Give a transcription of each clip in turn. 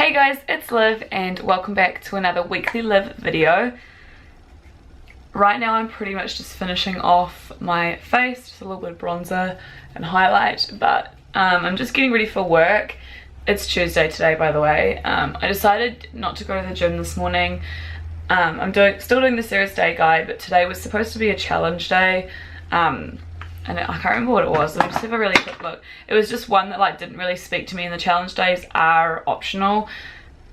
Hey guys, it's Liv and welcome back to another weekly Liv video. Right now I'm pretty much just finishing off my face, just a little bit of bronzer and highlight, but I'm just getting ready for work. It's Tuesday today, by the way. I decided not to go to the gym this morning. I'm still doing the serious day guide, but today was supposed to be a challenge day. And I can't remember what it was. Let me just have a really quick look. It was just one that like didn't really speak to me, and the challenge days are optional.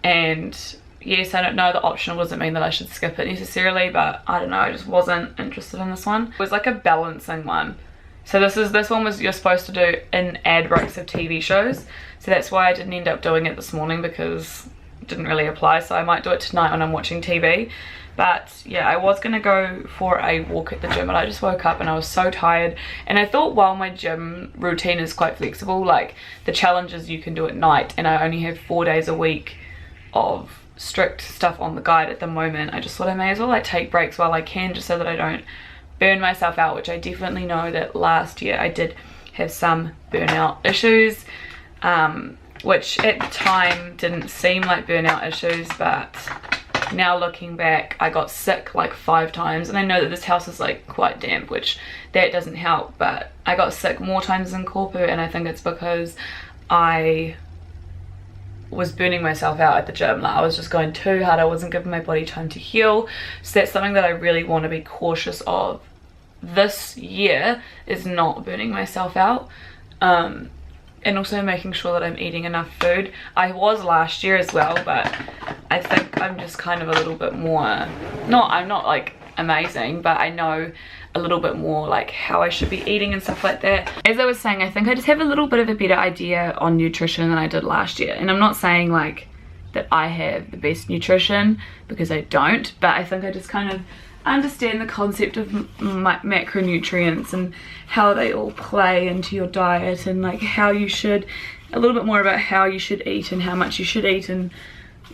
And yes, I don't know, the optional doesn't mean that I should skip it necessarily, but I don't know, I just wasn't interested in this one. It was like a balancing one. So this one was you're supposed to do in ad breaks of TV shows. So that's why I didn't end up doing it this morning, because it didn't really apply. So I might do it tonight when I'm watching TV. But yeah, I was gonna go for a walk at the gym, but I just woke up and I was so tired. And I thought, while my gym routine is quite flexible, like the challenges you can do at night, and I only have 4 days a week of strict stuff on the guide at the moment, I just thought I may as well like take breaks while I can, just so that I don't burn myself out, which I definitely know that last year I did have some burnout issues, which at the time didn't seem like burnout issues, but now looking back, I got sick like 5 times, and I know that this house is like quite damp, which that doesn't help, but I got sick more times than Corpu, and I think it's because I was burning myself out at the gym. Like I was just going too hard, I wasn't giving my body time to heal. So that's something that I really want to be cautious of this year, is not burning myself out. And also making sure that I'm eating enough food. I was last year as well, but I think I'm just kind of a little bit more, I'm not like amazing, but I know a little bit more like how I should be eating and stuff like that. As I was saying, I think I just have a little bit of a better idea on nutrition than I did last year. And I'm not saying like that I have the best nutrition, because I don't, but I think I just kind of understand the concept of macronutrients and how they all play into your diet, and like how you should, a little bit more about how you should eat and how much you should eat, and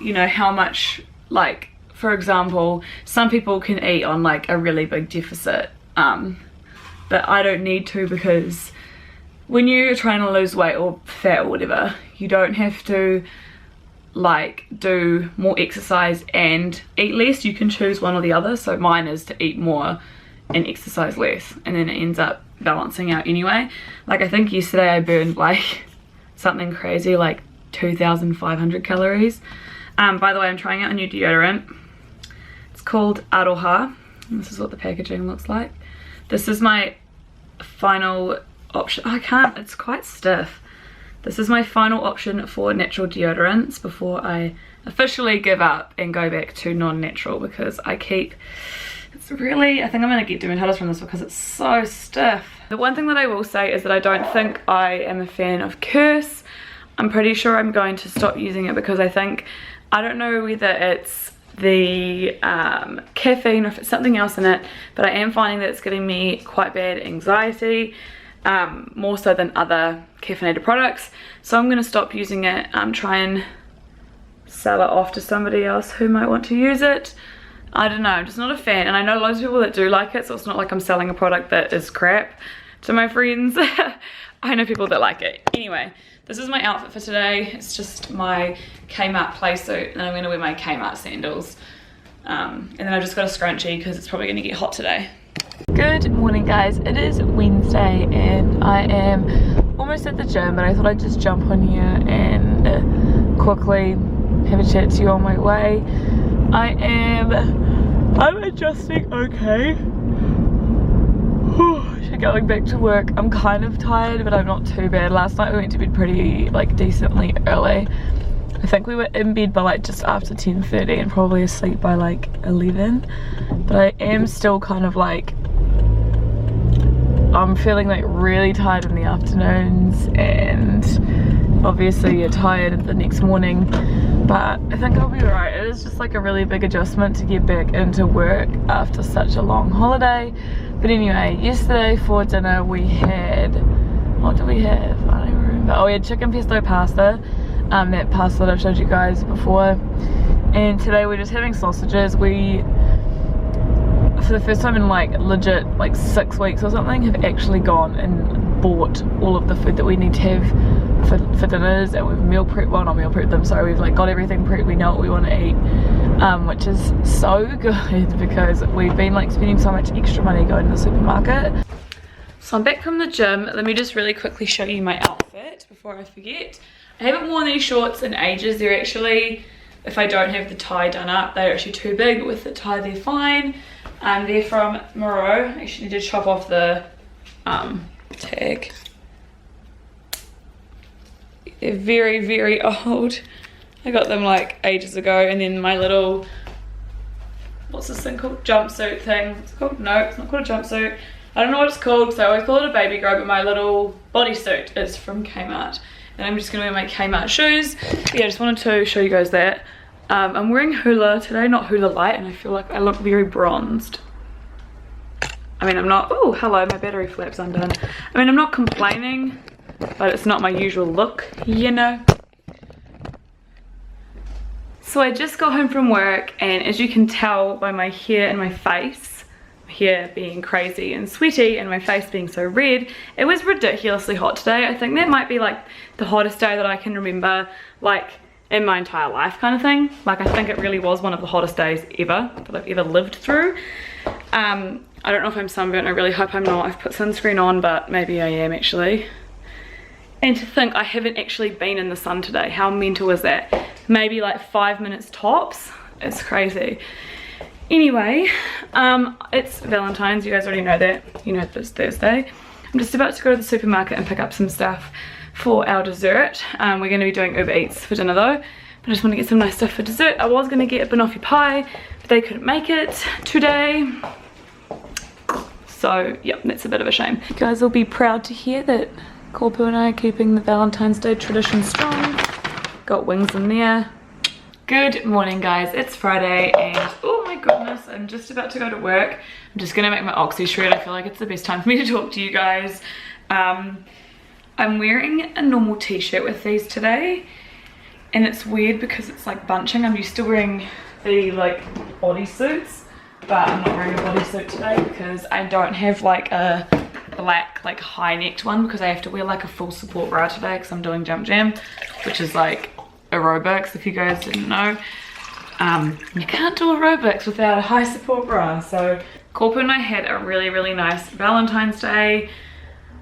you know how much, like for example, some people can eat on like a really big deficit, but I don't need to, because when you're trying to lose weight or fat or whatever, you don't have to like do more exercise and eat less. You can choose one or the other. So mine is to eat more and exercise less, and then it ends up balancing out anyway. Like I think yesterday I burned like something crazy, like 2,500 calories. By the way, I'm trying out a new deodorant. It's called Aroha, and this is what the packaging looks like. This is my final option. I can't, it's quite stiff. This is my final option for natural deodorants before I officially give up and go back to non-natural, because I think I'm going to get dermatitis from this because it's so stiff. The one thing that I will say is that I don't think I am a fan of Curse. I'm pretty sure I'm going to stop using it, because I don't know whether it's the caffeine or if it's something else in it, but I am finding that it's giving me quite bad anxiety. More so than other caffeinated products, so I'm going to stop using it, try and sell it off to somebody else who might want to use it. I don't know, I'm just not a fan, and I know loads of people that do like it, so it's not like I'm selling a product that is crap to my friends. I know people that like it. Anyway, this is my outfit for today. It's just my Kmart play suit, and I'm going to wear my Kmart sandals, and then I've just got a scrunchie because it's probably going to get hot today. Good morning guys, it is Wednesday and I am almost at the gym, but I thought I'd just jump on here and quickly have a chat to you on my way. I'm adjusting okay. Going back to work. I'm kind of tired, but I'm not too bad. Last night we went to bed pretty like decently early. I think we were in bed by like just after 10:30 and probably asleep by like 11, but I am still kind of like, I'm feeling like really tired in the afternoons, and obviously you're tired the next morning, but I think I'll be alright. It is just like a really big adjustment to get back into work after such a long holiday. But anyway, yesterday for dinner we had, what did we have? I don't even remember. Oh, we had chicken pesto pasta. That pasta that I've showed you guys before, and today we're just having sausages. We, for the first time in like legit like 6 weeks or something, have actually gone and bought all of the food that we need to have for dinners, and we've meal prepped, well not meal prepped them, sorry, we've like got everything prepped, we know what we want to eat, which is so good because we've been like spending so much extra money going to the supermarket. So I'm back from the gym. Let me just really quickly show you my outfit before I forget. I haven't worn these shorts in ages. They're actually, if I don't have the tie done up, they're actually too big, but with the tie they're fine. They're from Moreau. I actually need to chop off the tag. They're very, very old. I got them like ages ago, and then my little, what's this thing called? Jumpsuit thing. What's it called? No, it's not called a jumpsuit. I don't know what it's called because I always call it a baby grow, but my little bodysuit is from Kmart. And I'm just going to wear my Kmart shoes. But yeah, I just wanted to show you guys that. I'm wearing Hula today, not Hula Light, and I feel like I look very bronzed. I mean, I'm not, oh, hello, my battery flap's undone. I mean, I'm not complaining, but it's not my usual look, you know. So I just got home from work, and as you can tell by my hair and my face, hair being crazy and sweaty and my face being so red, it was ridiculously hot today. I think that might be like the hottest day that I can remember, like in my entire life kind of thing. Like I think it really was one of the hottest days ever that I've ever lived through. I don't know if I'm sunburnt, I really hope I'm not. I've put sunscreen on, but maybe I am actually. And to think I haven't actually been in the sun today, how mental is that? Maybe like 5 minutes tops. It's crazy. Anyway, it's Valentine's, you guys already know that, you know it's Thursday. I'm just about to go to the supermarket and pick up some stuff for our dessert. We're going to be doing Uber Eats for dinner though, but I just want to get some nice stuff for dessert. I was going to get a banoffee pie, but they couldn't make it today. So, yep, that's a bit of a shame. You guys will be proud to hear that Corpu and I are keeping the Valentine's Day tradition strong. Got wings in there. Good morning guys, it's Friday and oh my goodness, I'm just about to go to work. I'm just gonna make my oxy shred. I feel like it's the best time for me to talk to you guys. I'm wearing a normal t-shirt with these today, and it's weird because it's like bunching. I'm used to wearing the like bodysuits, but I'm not wearing a bodysuit today because I don't have like a black like high-necked one, because I have to wear like a full support bra today because I'm doing jump jam, which is like aerobics, if you guys didn't know. You can't do aerobics without a high support bra. So Corpu and I had a really, really nice Valentine's Day.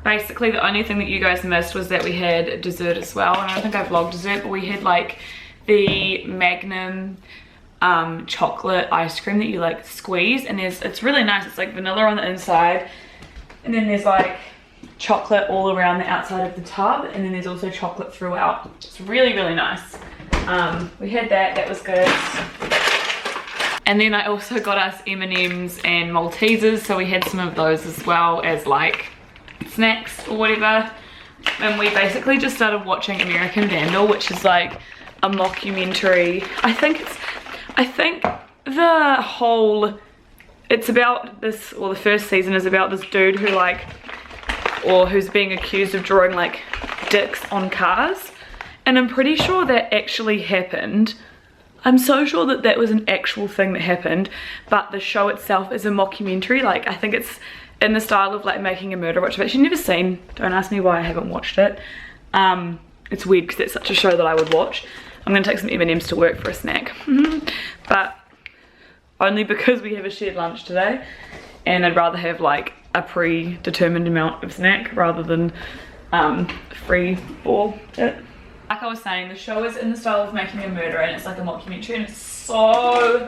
Basically the only thing that you guys missed was that we had dessert as well, and I don't think I vlogged dessert, but we had like the Magnum chocolate ice cream that you like squeeze, and it's really nice. It's like vanilla on the inside, and then there's like chocolate all around the outside of the tub, and then there's also chocolate throughout. It's really, really nice. We had that was good. And then I also got us M&Ms and Maltesers, so we had some of those as well as like snacks or whatever. And we basically just started watching American Vandal, which is like a mockumentary. I think the whole, it's about this, well the first season is about this dude who like, or who's being accused of drawing like dicks on cars, and I'm pretty sure that actually happened. I'm so sure that that was an actual thing that happened, but the show itself is a mockumentary. Like I think it's in the style of like Making a Murderer, which I've actually never seen. Don't ask me why I haven't watched it. It's weird because it's such a show that I would watch. I'm gonna take some M&Ms to work for a snack, but only because we have a shared lunch today, and I'd rather have like a predetermined amount of snack rather than free for it. Like I was saying, the show is in the style of Making a Murderer, and it's like a mockumentary, and it's so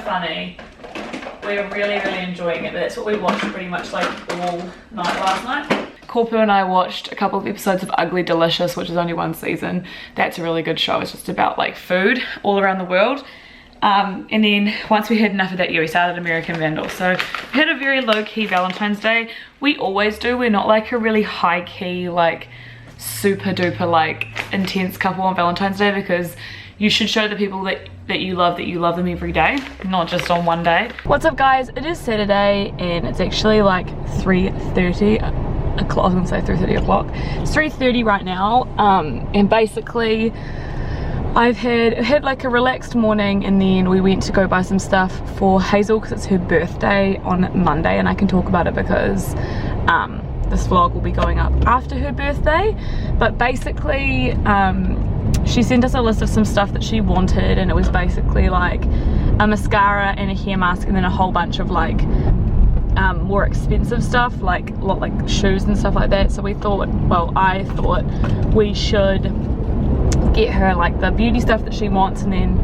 funny. We're really, really enjoying it, but that's what we watched pretty much like all night last night. Corpu and I watched a couple of episodes of Ugly Delicious, which is only one season. That's a really good show. It's just about like food all around the world. And then once we had enough of that, yeah, we started American Vandal. So we had a very low-key Valentine's Day. We always do. We're not like a really high-key, like super duper like intense couple on Valentine's Day, because you should show the people that you love them every day, not just on one day. What's up guys, it is Saturday and it's actually like 3:30 o'clock. I was gonna say 3:30 o'clock. It's 3:30 right now, and basically I've had like a relaxed morning, and then we went to go buy some stuff for Hazel because it's her birthday on Monday, and I can talk about it because this vlog will be going up after her birthday. But basically she sent us a list of some stuff that she wanted, and it was basically like a mascara and a hair mask, and then a whole bunch of like more expensive stuff, like shoes and stuff like that. So we thought, well, I thought we should get her like the beauty stuff that she wants, and then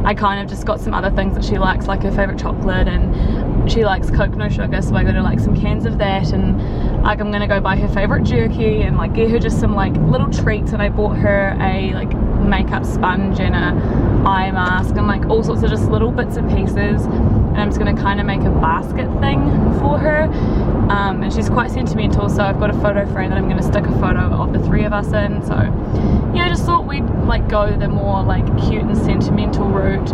I kind of just got some other things that she likes, like her favorite chocolate, and she likes Coke no sugar, so I got her like some cans of that, and like I'm gonna go buy her favorite jerky and like get her just some like little treats. And I bought her a like makeup sponge and a eye mask and like all sorts of just little bits and pieces, and I'm just gonna kind of make a basket thing for her. And she's quite sentimental, so I've got a photo frame that I'm gonna stick a photo of the three of us in. So yeah, I just thought we'd like go the more like cute and sentimental route,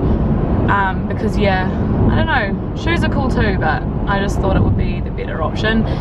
because yeah, I don't know, shoes are cool too, but I just thought it would be the better option.